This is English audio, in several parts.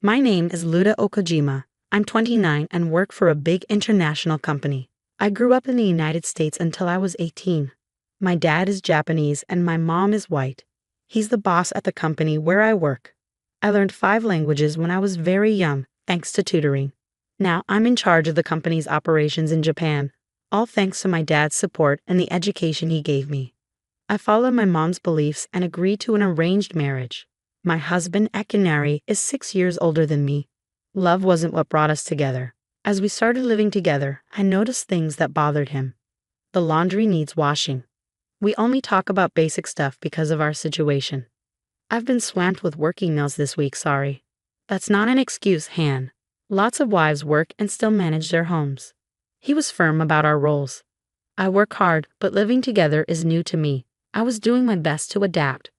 My name is Luda Okojima. I'm 29 and work for a big international company. I grew up in the United States until I was 18. My dad is Japanese and my mom is white. He's the boss at the company where I work. I learned 5 languages when I was very young, thanks to tutoring. Now I'm in charge of the company's operations in Japan, all thanks to my dad's support and the education he gave me. I followed my mom's beliefs and agreed to an arranged marriage. My husband, Akinari, is 6 years older than me. Love wasn't what brought us together. As we started living together, I noticed things that bothered him. The laundry needs washing. We only talk about basic stuff because of our situation. I've been swamped with work emails this week, sorry. That's not an excuse, Han. Lots of wives work and still manage their homes. He was firm about our roles. I work hard, but living together is new to me. I was doing my best to adapt.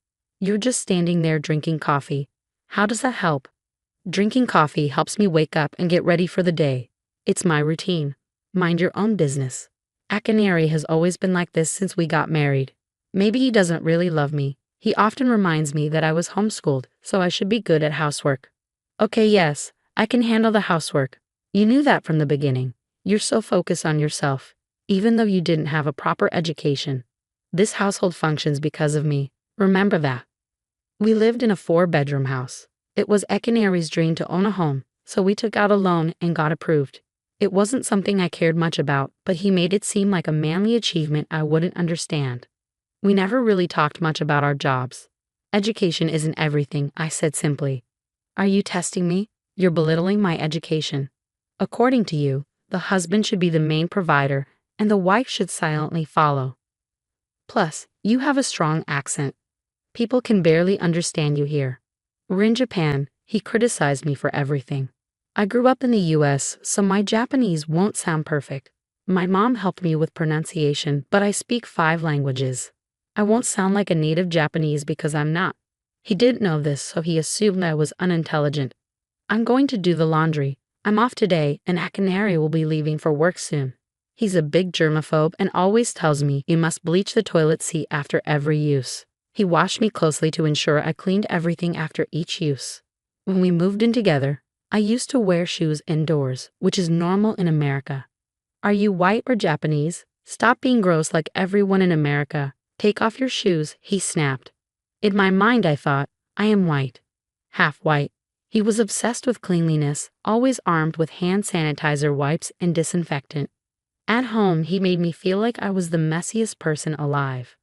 You're just standing there drinking coffee. How does that help? Drinking coffee helps me wake up and get ready for the day. It's my routine. Mind your own business. Akinari has always been like this since we got married. Maybe he doesn't really love me. He often reminds me that I was homeschooled, so I should be good at housework. Okay, yes, I can handle the housework. You knew that from the beginning. You're so focused on yourself, even though you didn't have a proper education. This household functions because of me. Remember that. We lived in a 4-bedroom house. It was Akinari's dream to own a home, so we took out a loan and got approved. It wasn't something I cared much about, but he made it seem like a manly achievement I wouldn't understand. We never really talked much about our jobs. Education isn't everything, I said simply. Are you testing me? You're belittling my education. According to you, the husband should be the main provider, and the wife should silently follow. Plus, you have a strong accent. People can barely understand you here. We're in Japan. He criticized me for everything. I grew up in the US, so my Japanese won't sound perfect. My mom helped me with pronunciation, but I speak 5 languages. I won't sound like a native Japanese because I'm not. He didn't know this, so he assumed I was unintelligent. I'm going to do the laundry. I'm off today, and Akinari will be leaving for work soon. He's a big germaphobe and always tells me you must bleach the toilet seat after every use. He washed me closely to ensure I cleaned everything after each use. When we moved in together, I used to wear shoes indoors, which is normal in America. Are you white or Japanese? Stop being gross like everyone in America. Take off your shoes, he snapped. In my mind, I thought, I am white. Half white. He was obsessed with cleanliness, always armed with hand sanitizer wipes and disinfectant. At home, he made me feel like I was the messiest person alive.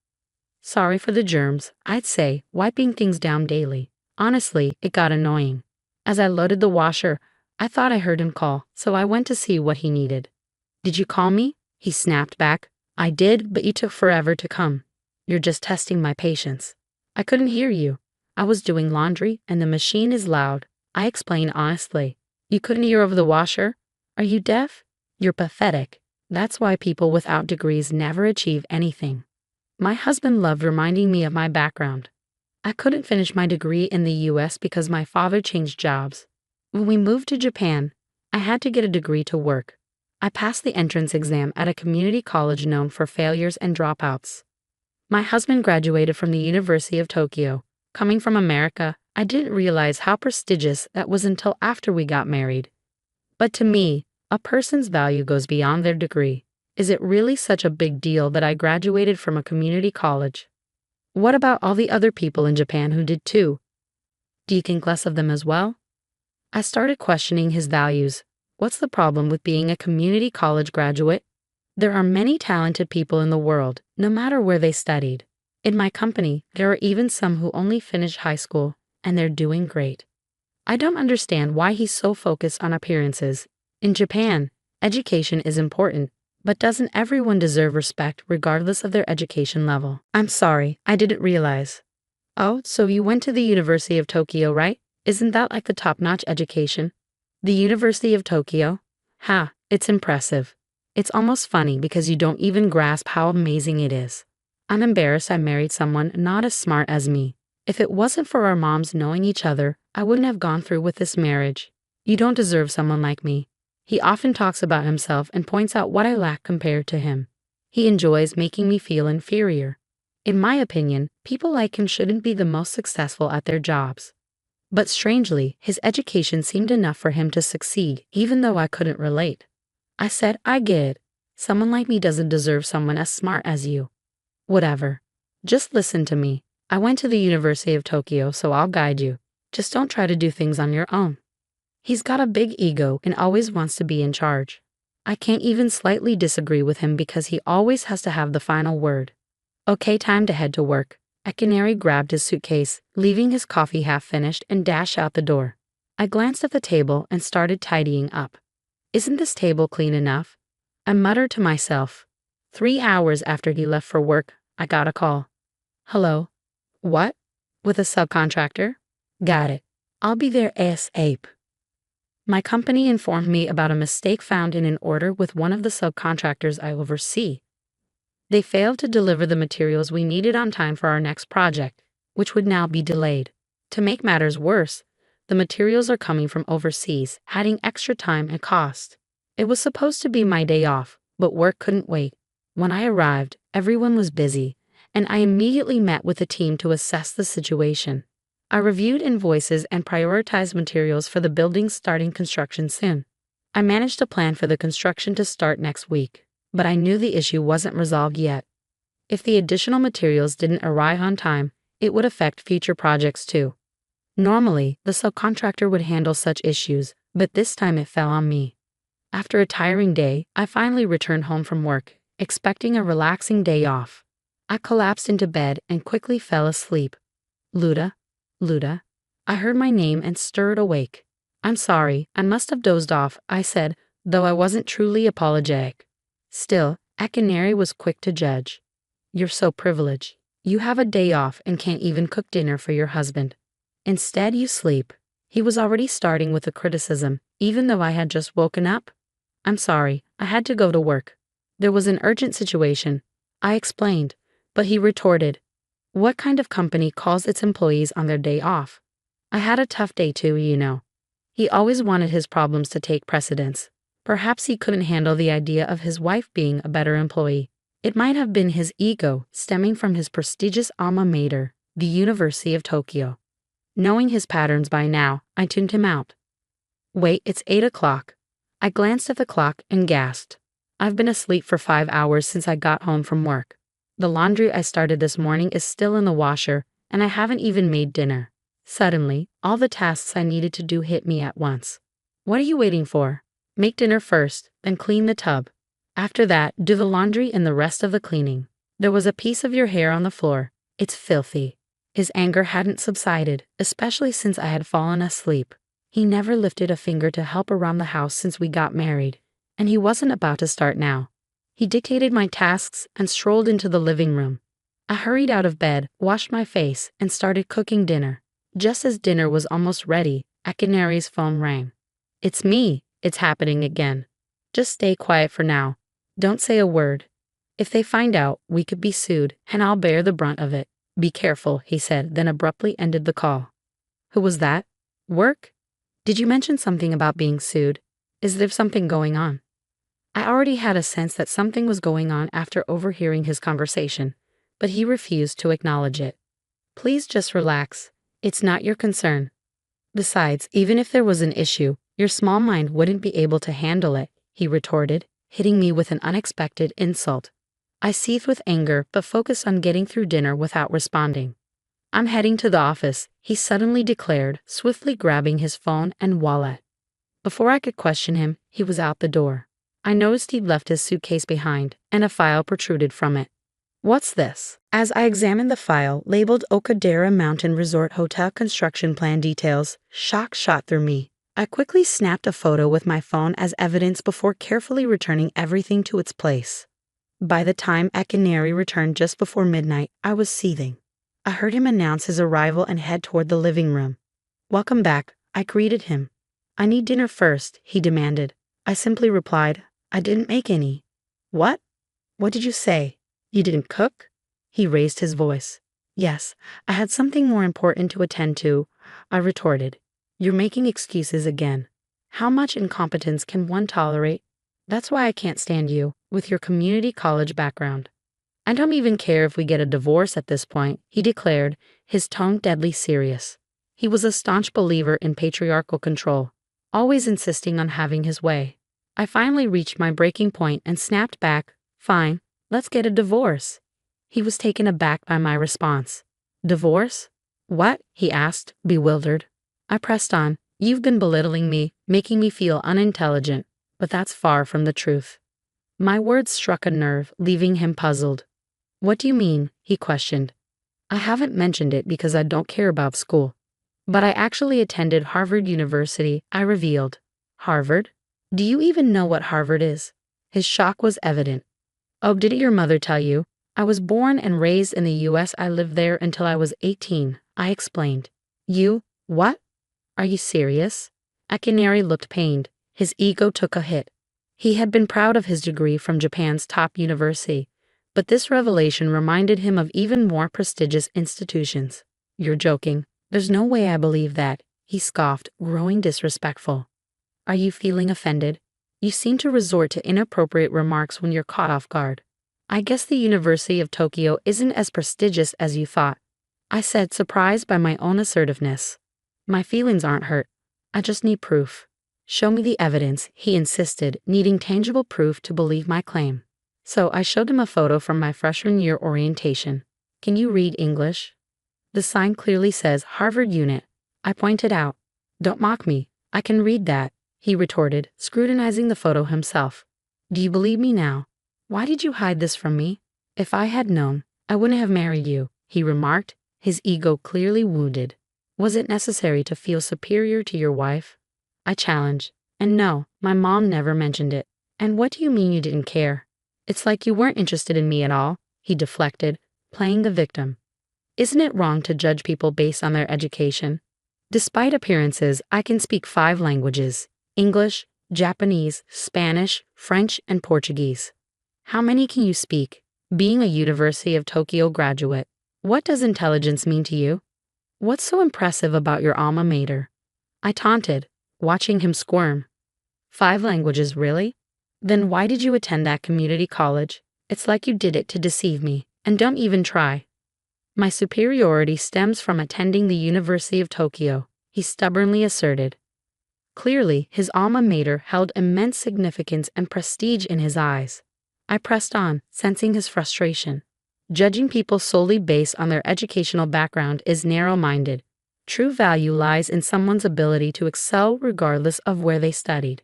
Sorry for the germs, I'd say, wiping things down daily. Honestly, it got annoying. As I loaded the washer, I thought I heard him call, so I went to see what he needed. Did you call me? He snapped back. I did, but you took forever to come. You're just testing my patience. I couldn't hear you. I was doing laundry, and the machine is loud. I explained honestly. You couldn't hear over the washer? Are you deaf? You're pathetic. That's why people without degrees never achieve anything. My husband loved reminding me of my background. I couldn't finish my degree in the US because my father changed jobs. When we moved to Japan, I had to get a degree to work. I passed the entrance exam at a community college known for failures and dropouts. My husband graduated from the University of Tokyo. Coming from America, I didn't realize how prestigious that was until after we got married. But to me, a person's value goes beyond their degree. Is it really such a big deal that I graduated from a community college? What about all the other people in Japan who did too? Do you think less of them as well? I started questioning his values. What's the problem with being a community college graduate? There are many talented people in the world, no matter where they studied. In my company, there are even some who only finished high school, and they're doing great. I don't understand why he's so focused on appearances. In Japan, education is important. But doesn't everyone deserve respect regardless of their education level? I'm sorry, I didn't realize. Oh, so you went to the University of Tokyo, right? Isn't that like the top-notch education? The University of Tokyo? Ha, it's impressive. It's almost funny because you don't even grasp how amazing it is. I'm embarrassed I married someone not as smart as me. If it wasn't for our moms knowing each other, I wouldn't have gone through with this marriage. You don't deserve someone like me. He often talks about himself and points out what I lack compared to him. He enjoys making me feel inferior. In my opinion, people like him shouldn't be the most successful at their jobs. But strangely, his education seemed enough for him to succeed, even though I couldn't relate. I said, I get it. Someone like me doesn't deserve someone as smart as you. Whatever. Just listen to me. I went to the University of Tokyo, so I'll guide you. Just don't try to do things on your own. He's got a big ego and always wants to be in charge. I can't even slightly disagree with him because he always has to have the final word. Okay, time to head to work. Akinari grabbed his suitcase, leaving his coffee half finished, and dashed out the door. I glanced at the table and started tidying up. Isn't this table clean enough? I muttered to myself. 3 hours after he left for work, I got a call. Hello? What? With a subcontractor? Got it. I'll be there ASAP. My company informed me about a mistake found in an order with one of the subcontractors I oversee. They failed to deliver the materials we needed on time for our next project, which would now be delayed. To make matters worse, the materials are coming from overseas, adding extra time and cost. It was supposed to be my day off, but work couldn't wait. When I arrived, everyone was busy, and I immediately met with the team to assess the situation. I reviewed invoices and prioritized materials for the building starting construction soon. I managed a plan for the construction to start next week, but I knew the issue wasn't resolved yet. If the additional materials didn't arrive on time, it would affect future projects too. Normally, the subcontractor would handle such issues, but this time it fell on me. After a tiring day, I finally returned home from work, expecting a relaxing day off. I collapsed into bed and quickly fell asleep. Luda? I heard my name and stirred awake. I'm sorry, I must have dozed off, I said, though I wasn't truly apologetic. Still, Akinari was quick to judge. You're so privileged. You have a day off and can't even cook dinner for your husband. Instead, you sleep. He was already starting with a criticism, even though I had just woken up. I'm sorry, I had to go to work. There was an urgent situation. I explained, but he retorted, what kind of company calls its employees on their day off? I had a tough day too, you know. He always wanted his problems to take precedence. Perhaps he couldn't handle the idea of his wife being a better employee. It might have been his ego stemming from his prestigious alma mater, the University of Tokyo. Knowing his patterns by now, I tuned him out. Wait, it's 8 o'clock. I glanced at the clock and gasped. I've been asleep for 5 hours since I got home from work. The laundry I started this morning is still in the washer, and I haven't even made dinner. Suddenly, all the tasks I needed to do hit me at once. What are you waiting for? Make dinner first, then clean the tub. After that, do the laundry and the rest of the cleaning. There was a piece of your hair on the floor. It's filthy. His anger hadn't subsided, especially since I had fallen asleep. He never lifted a finger to help around the house since we got married, and he wasn't about to start now. He dictated my tasks and strolled into the living room. I hurried out of bed, washed my face, and started cooking dinner. Just as dinner was almost ready, Akinari's phone rang. It's me. It's happening again. Just stay quiet for now. Don't say a word. If they find out, we could be sued, and I'll bear the brunt of it. Be careful, he said, then abruptly ended the call. Who was that? Work? Did you mention something about being sued? Is there something going on? I already had a sense that something was going on after overhearing his conversation, but he refused to acknowledge it. Please just relax. It's not your concern. Besides, even if there was an issue, your small mind wouldn't be able to handle it, he retorted, hitting me with an unexpected insult. I seethed with anger but focused on getting through dinner without responding. I'm heading to the office, he suddenly declared, swiftly grabbing his phone and wallet. Before I could question him, he was out the door. I noticed he'd left his suitcase behind, and a file protruded from it. What's this? As I examined the file, labeled Okadera Mountain Resort Hotel Construction Plan Details, shock shot through me. I quickly snapped a photo with my phone as evidence before carefully returning everything to its place. By the time Akinari returned just before midnight, I was seething. I heard him announce his arrival and head toward the living room. Welcome back, I greeted him. I need dinner first, he demanded. I simply replied, I didn't make any. What? What did you say? You didn't cook? He raised his voice. Yes, I had something more important to attend to, I retorted. You're making excuses again. How much incompetence can one tolerate? That's why I can't stand you, with your community college background. I don't even care if we get a divorce at this point, he declared, his tone deadly serious. He was a staunch believer in patriarchal control, always insisting on having his way. I finally reached my breaking point and snapped back, "Fine, let's get a divorce." He was taken aback by my response. "Divorce? What?" he asked, bewildered. I pressed on, "You've been belittling me, making me feel unintelligent, but that's far from the truth." My words struck a nerve, leaving him puzzled. "What do you mean?" he questioned. "I haven't mentioned it because I don't care about school. But I actually attended Harvard University," I revealed. "Harvard? Do you even know what Harvard is?" His shock was evident. "Oh, didn't your mother tell you? I was born and raised in the US. I lived there until I was 18, I explained. "You, what? Are you serious?" Akinari looked pained. His ego took a hit. He had been proud of his degree from Japan's top university, but this revelation reminded him of even more prestigious institutions. "You're joking. There's no way I believe that," he scoffed, growing disrespectful. "Are you feeling offended? You seem to resort to inappropriate remarks when you're caught off guard. I guess the University of Tokyo isn't as prestigious as you thought," I said, surprised by my own assertiveness. "My feelings aren't hurt. I just need proof." "Show me the evidence," he insisted, needing tangible proof to believe my claim. So I showed him a photo from my freshman year orientation. "Can you read English?" "The sign clearly says Harvard Unit," I pointed out. "Don't mock me. I can read that," he retorted, scrutinizing the photo himself. "Do you believe me now? Why did you hide this from me?" "If I had known, I wouldn't have married you," he remarked, his ego clearly wounded. "Was it necessary to feel superior to your wife?" I challenged. "And no, my mom never mentioned it." "And what do you mean you didn't care? It's like you weren't interested in me at all," he deflected, playing the victim. "Isn't it wrong to judge people based on their education? Despite appearances, I can speak 5 languages: English, Japanese, Spanish, French, and Portuguese." "How many can you speak? Being a University of Tokyo graduate, what does intelligence mean to you? What's so impressive about your alma mater?" I taunted, watching him squirm. 5 languages, really? Then why did you attend that community college? It's like you did it to deceive me, and don't even try. "My superiority stems from attending the University of Tokyo," he stubbornly asserted. Clearly, his alma mater held immense significance and prestige in his eyes. I pressed on, sensing his frustration. Judging people solely based on their educational background is narrow-minded. True value lies in someone's ability to excel regardless of where they studied.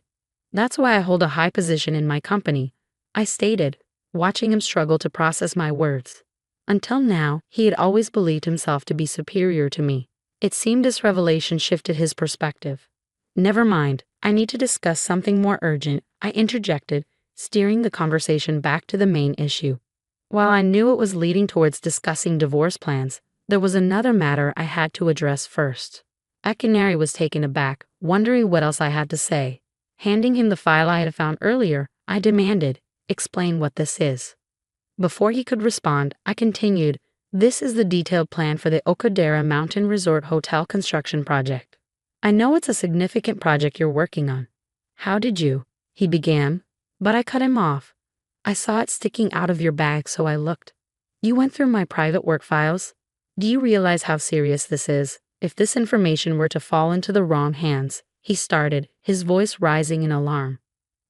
"That's why I hold a high position in my company," I stated, watching him struggle to process my words. Until now, he had always believed himself to be superior to me. It seemed this revelation shifted his perspective. "Never mind, I need to discuss something more urgent," I interjected, steering the conversation back to the main issue. While I knew it was leading towards discussing divorce plans, there was another matter I had to address first. Akinari was taken aback, wondering what else I had to say. Handing him the file I had found earlier, I demanded, "Explain what this is." Before he could respond, I continued, "This is the detailed plan for the Okadera Mountain Resort Hotel construction project. I know it's a significant project you're working on." "How did you?" he began, but I cut him off. "I saw it sticking out of your bag, so I looked. You went through my private work files? Do you realize how serious this is? If this information were to fall into the wrong hands," he started, his voice rising in alarm.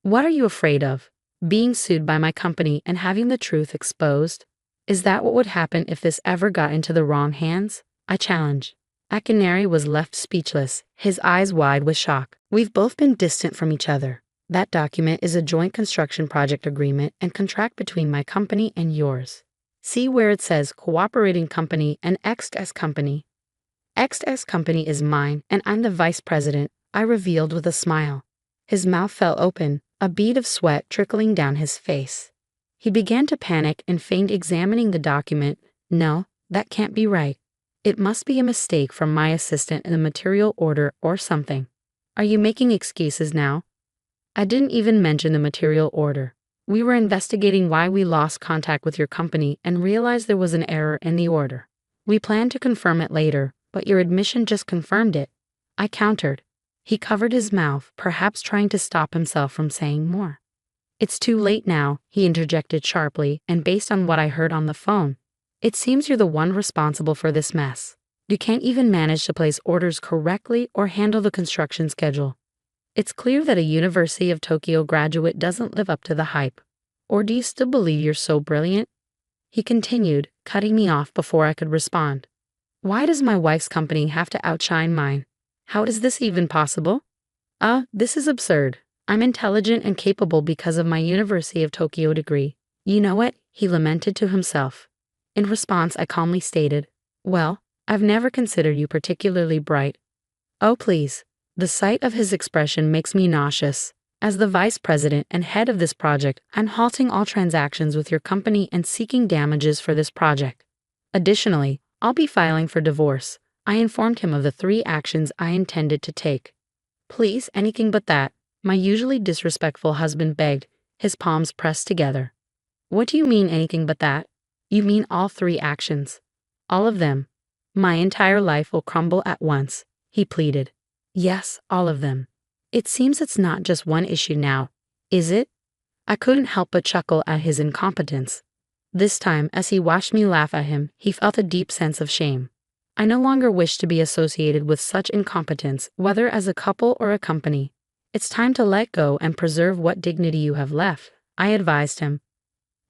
"What are you afraid of? Being sued by my company and having the truth exposed? Is that what would happen if this ever got into the wrong hands?" I challenged. Akinari was left speechless, his eyes wide with shock. "We've both been distant from each other. That document is a joint construction project agreement and contract between my company and yours. See where it says cooperating company and XS company. XS company is mine and I'm the vice president," I revealed with a smile. His mouth fell open, a bead of sweat trickling down his face. He began to panic and feigned examining the document. "No, that can't be right. It must be a mistake from my assistant in the material order or something. Are you making excuses now?" "I didn't even mention the material order. We were investigating why we lost contact with your company and realized there was an error in the order. We plan to confirm it later, but your admission just confirmed it," I countered. He covered his mouth, perhaps trying to stop himself from saying more. "It's too late now," he interjected sharply, "and based on what I heard on the phone, it seems you're the one responsible for this mess." You can't even manage to place orders correctly or handle the construction schedule. It's clear that a University of Tokyo graduate doesn't live up to the hype. Or do you still believe you're so brilliant?" He continued, cutting me off before I could respond. "Why does my wife's company have to outshine mine? How is this even possible? This is absurd. I'm intelligent and capable because of my University of Tokyo degree. You know what?" he lamented to himself. In response, I calmly stated, "Well, I've never considered you particularly bright." "Oh, please." The sight of his expression makes me nauseous. "As the vice president and head of this project, I'm halting all transactions with your company and seeking damages for this project. Additionally, I'll be filing for divorce." I informed him of the 3 actions I intended to take. "Please, anything but that," my usually disrespectful husband begged, his palms pressed together. "What do you mean anything but that?" "You mean all 3 actions. All of them. My entire life will crumble at once," he pleaded. "Yes, all of them. It seems it's not just one issue now, is it?" I couldn't help but chuckle at his incompetence. This time, as he watched me laugh at him, he felt a deep sense of shame. I no longer wished to be associated with such incompetence, whether as a couple or a company. "It's time to let go and preserve what dignity you have left," I advised him.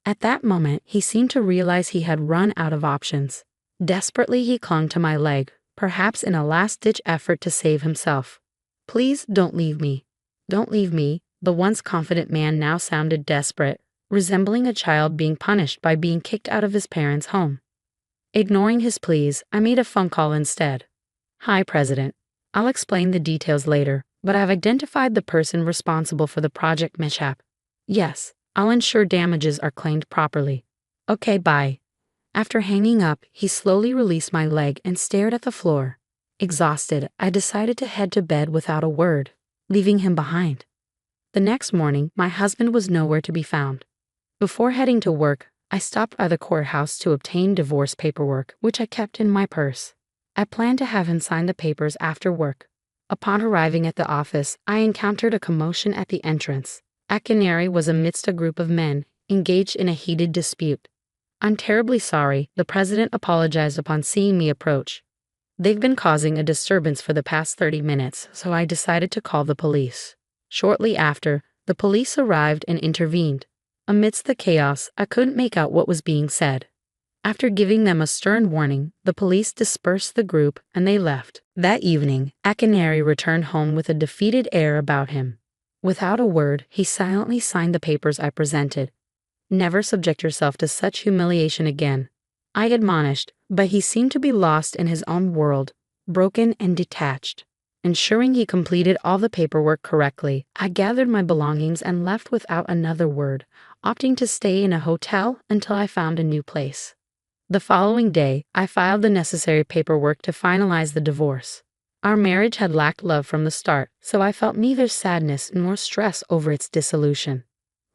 At that moment, he seemed to realize he had run out of options. Desperately, he clung to my leg, perhaps in a last-ditch effort to save himself. "Please don't leave me. Don't leave me." The once confident man now sounded desperate, resembling a child being punished by being kicked out of his parents' home. Ignoring his pleas, I made a phone call instead. "Hi, President. I'll explain the details later, but I've identified the person responsible for the project mishap. Yes, I'll ensure damages are claimed properly. Okay, bye." After hanging up, he slowly released my leg and stared at the floor. Exhausted, I decided to head to bed without a word, leaving him behind. The next morning, my husband was nowhere to be found. Before heading to work, I stopped by the courthouse to obtain divorce paperwork, which I kept in my purse. I planned to have him sign the papers after work. Upon arriving at the office, I encountered a commotion at the entrance. Akinari was amidst a group of men, engaged in a heated dispute. "I'm terribly sorry," the president apologized upon seeing me approach. "They've been causing a disturbance for the past 30 minutes, so I decided to call the police." Shortly after, the police arrived and intervened. Amidst the chaos, I couldn't make out what was being said. After giving them a stern warning, the police dispersed the group and they left. That evening, Akinari returned home with a defeated air about him. Without a word, he silently signed the papers I presented. "Never subject yourself to such humiliation again," I admonished, but he seemed to be lost in his own world, broken and detached. Ensuring he completed all the paperwork correctly, I gathered my belongings and left without another word, opting to stay in a hotel until I found a new place. The following day, I filed the necessary paperwork to finalize the divorce. Our marriage had lacked love from the start, so I felt neither sadness nor stress over its dissolution.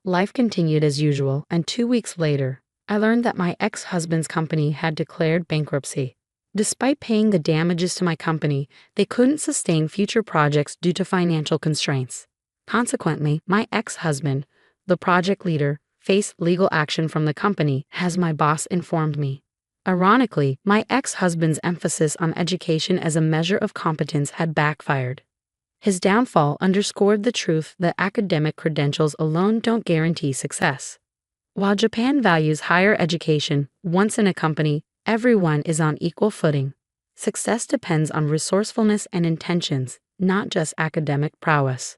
Life continued as usual, and 2 weeks later, I learned that my ex-husband's company had declared bankruptcy. Despite paying the damages to my company, they couldn't sustain future projects due to financial constraints. Consequently, my ex-husband, the project leader, faced legal action from the company, as my boss informed me. Ironically, my ex-husband's emphasis on education as a measure of competence had backfired. His downfall underscored the truth that academic credentials alone don't guarantee success. While Japan values higher education, once in a company, everyone is on equal footing. Success depends on resourcefulness and intentions, not just academic prowess.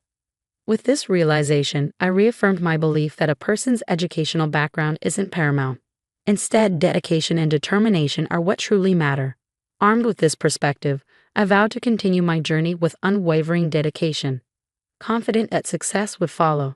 With this realization, I reaffirmed my belief that a person's educational background isn't paramount. Instead, dedication and determination are what truly matter. Armed with this perspective, I vowed to continue my journey with unwavering dedication, confident that success would follow.